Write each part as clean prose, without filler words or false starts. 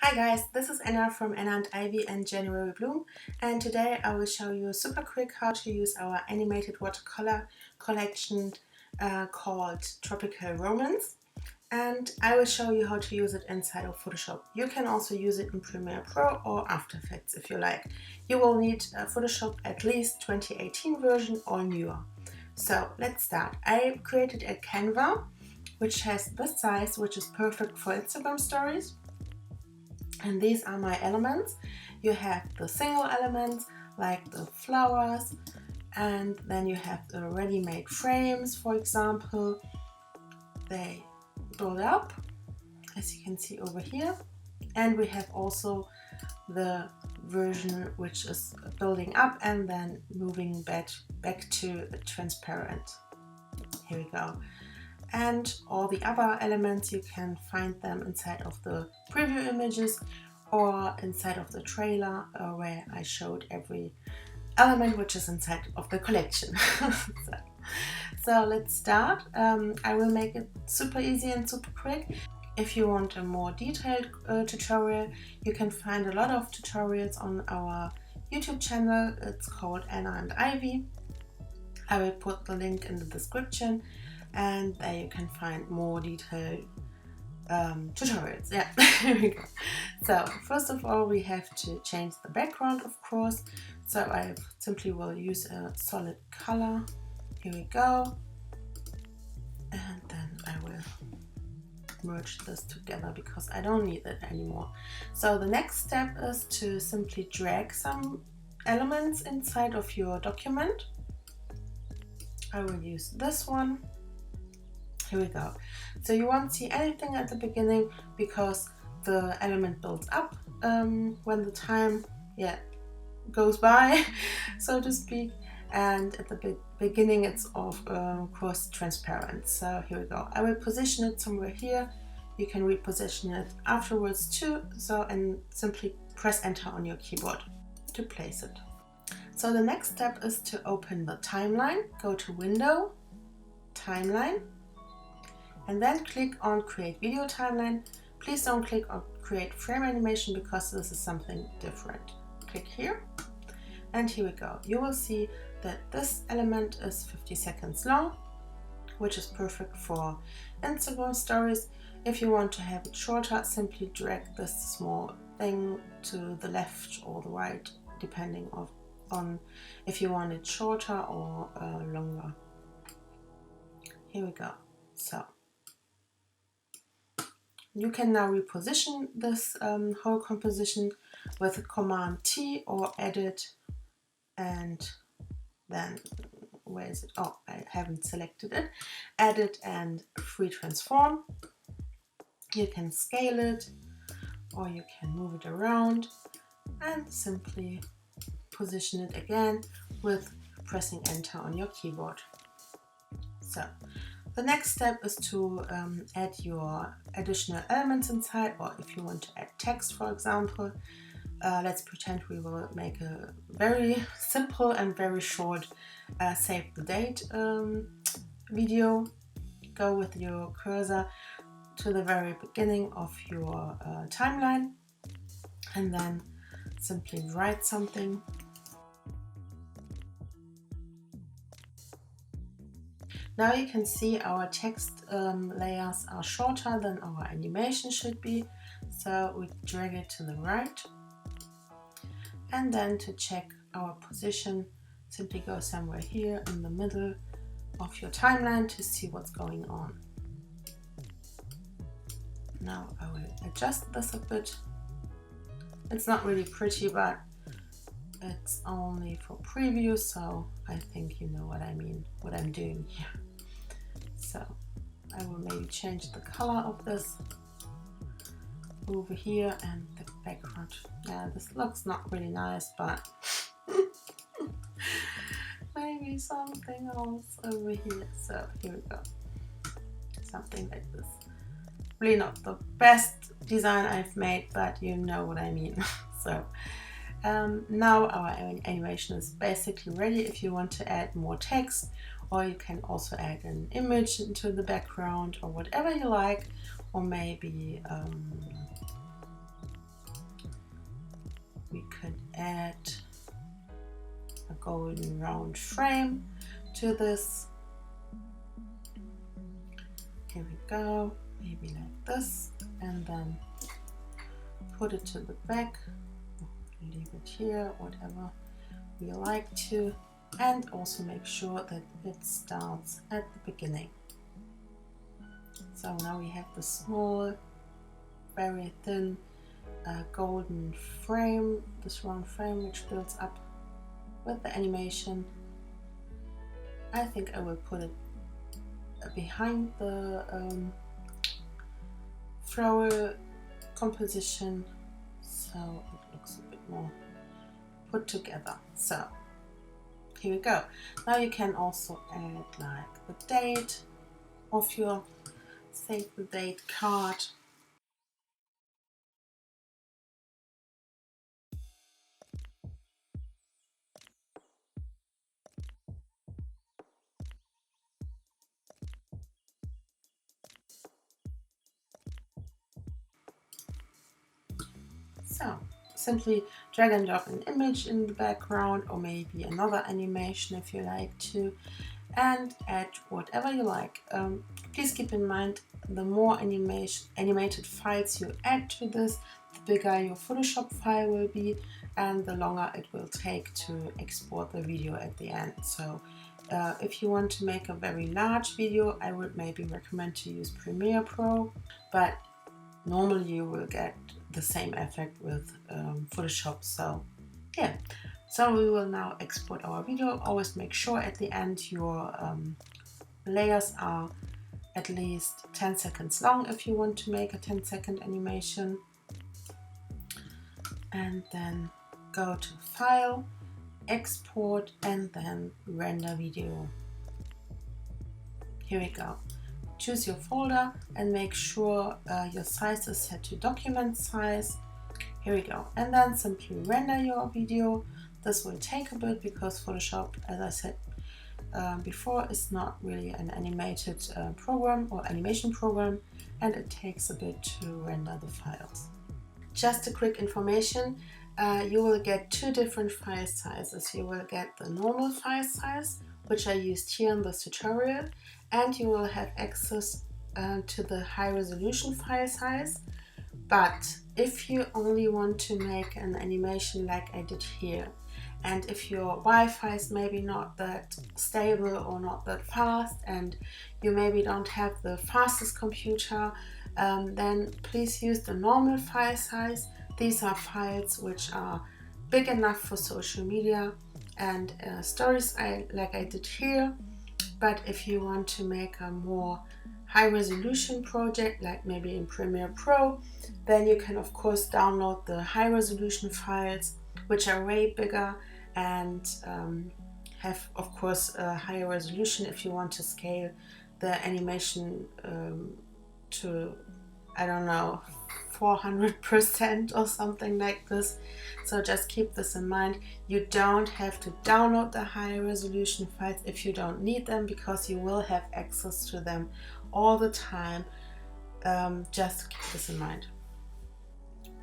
Hi guys, this is Anna from Anna and Ivy and January Bloom, and today I will show you super quick how to use our animated watercolor collection called Tropical Romance, and I will show you how to use it inside of Photoshop. You can also use it in Premiere Pro or After Effects if you like. You will need Photoshop at least 2018 version or newer. So let's start. I created a Canva which has this size, which is perfect for Instagram stories. And these are my elements. You have the single elements like the flowers, and then you have the ready-made frames, for example. They build up, as you can see over here. And we have also the version which is building up and then moving back to transparent. Here we go. And all the other elements, you can find them inside of the preview images or inside of the trailer where I showed every element which is inside of the collection. so let's start. I will make it super easy and super quick. If you want a more detailed tutorial, you can find a lot of tutorials on our YouTube channel. It's called Anna and Ivy. I will put the link in the description, and there you can find more detailed tutorials. Yeah, here we go. So first of all, we have to change the background, of course. So I simply will use a solid color. Here we go. And then I will merge this together because I don't need it anymore. So the next step is to simply drag some elements inside of your document. I will use this one. Here we go. So you won't see anything at the beginning because the element builds up when the time goes by, so to speak. And at the beginning it's of course transparent. So here we go. I will position it somewhere here. You can reposition it afterwards too. So, and simply press enter on your keyboard to place it. So the next step is to open the timeline. Go to Window, Timeline, and then click on Create Video Timeline. Please don't click on Create Frame Animation because this is something different. Click here, and here we go. You will see that this element is 50 seconds long, which is perfect for Instagram stories. If you want to have it shorter, simply drag this small thing to the left or the right, depending on if you want it shorter or longer. Here we go. So you can now reposition this whole composition with Command T or Edit, and then where is it? Oh, I haven't selected it. Edit and Free Transform. You can scale it or you can move it around and simply position it again with pressing enter on your keyboard. So the next step is to add your additional elements inside, or if you want to add text, for example. Let's pretend we will make a very simple and very short save the date video. Go with your cursor to the very beginning of your timeline and then simply write something. Now you can see our text layers are shorter than our animation should be, so we drag it to the right. And then to check our position, simply go somewhere here in the middle of your timeline to see what's going on. Now I will adjust this a bit. It's not really pretty, but it's only for preview, so I think you know what I mean, what I'm doing here. So I will maybe change the color of this over here and the background. Yeah, this looks not really nice, but maybe something else over here. So here we go. Something like this. Really not the best design I've made, but you know what I mean. So now our animation is basically ready. If you want to add more text, or you can also add an image into the background or whatever you like, or maybe add a golden round frame to this. Here we go, maybe like this, and then put it to the back, leave it here, whatever you like to, and also make sure that it starts at the beginning. So now we have the small, very thin golden frame, this round frame, which builds up with the animation. I think I will put it behind the floral composition, so it looks a bit more put together. So here we go. Now you can also add like the date of your save the date card. So simply drag and drop an image in the background, or maybe another animation if you like to, and add whatever you like. Please keep in mind, the more animated files you add to this, the bigger your Photoshop file will be and the longer it will take to export the video at the end. So if you want to make a very large video, I would maybe recommend to use Premiere Pro, but normally you will get the same effect with Photoshop. So yeah, so we will now export our video. Always make sure at the end your layers are at least 10 seconds long if you want to make a 10-second animation. And then go to File, Export, and then Render Video. Here we go. Choose your folder and make sure your size is set to document size. Here we go. And then simply render your video. This will take a bit because Photoshop, as I said before, is not really an animated program or animation program, and it takes a bit to render the files. Just a quick information, you will get two different file sizes. You will get the normal file size, which I used here in this tutorial, and you will have access to the high resolution file size. But if you only want to make an animation like I did here, and if your Wi-Fi is maybe not that stable or not that fast, and you maybe don't have the fastest computer, then please use the normal file size. These are files which are big enough for social media and stories like I did here. But if you want to make a more high resolution project, like maybe in Premiere Pro, then you can of course download the high resolution files, which are way bigger and have of course a higher resolution if you want to scale the animation to, I don't know, 400% or something like this. So just keep this in mind. You don't have to download the high resolution files if you don't need them, because you will have access to them all the time. Just keep this in mind.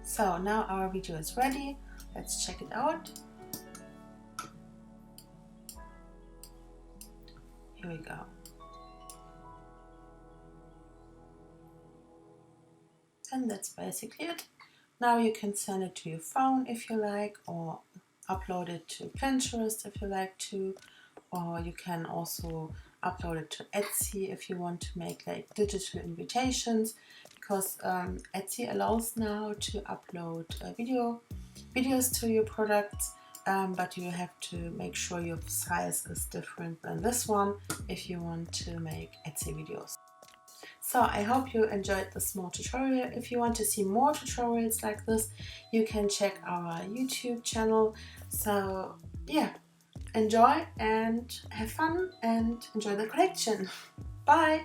So now our video is ready. Let's check it out. Here we go. And that's basically it. Now you can send it to your phone if you like, or upload it to Pinterest if you like to, or you can also upload it to Etsy if you want to make like digital invitations, because Etsy allows now to upload videos to your products, but you have to make sure your size is different than this one if you want to make Etsy videos. So I hope you enjoyed this small tutorial. If you want to see more tutorials like this, you can check our YouTube channel. So yeah, enjoy and have fun and enjoy the collection. Bye!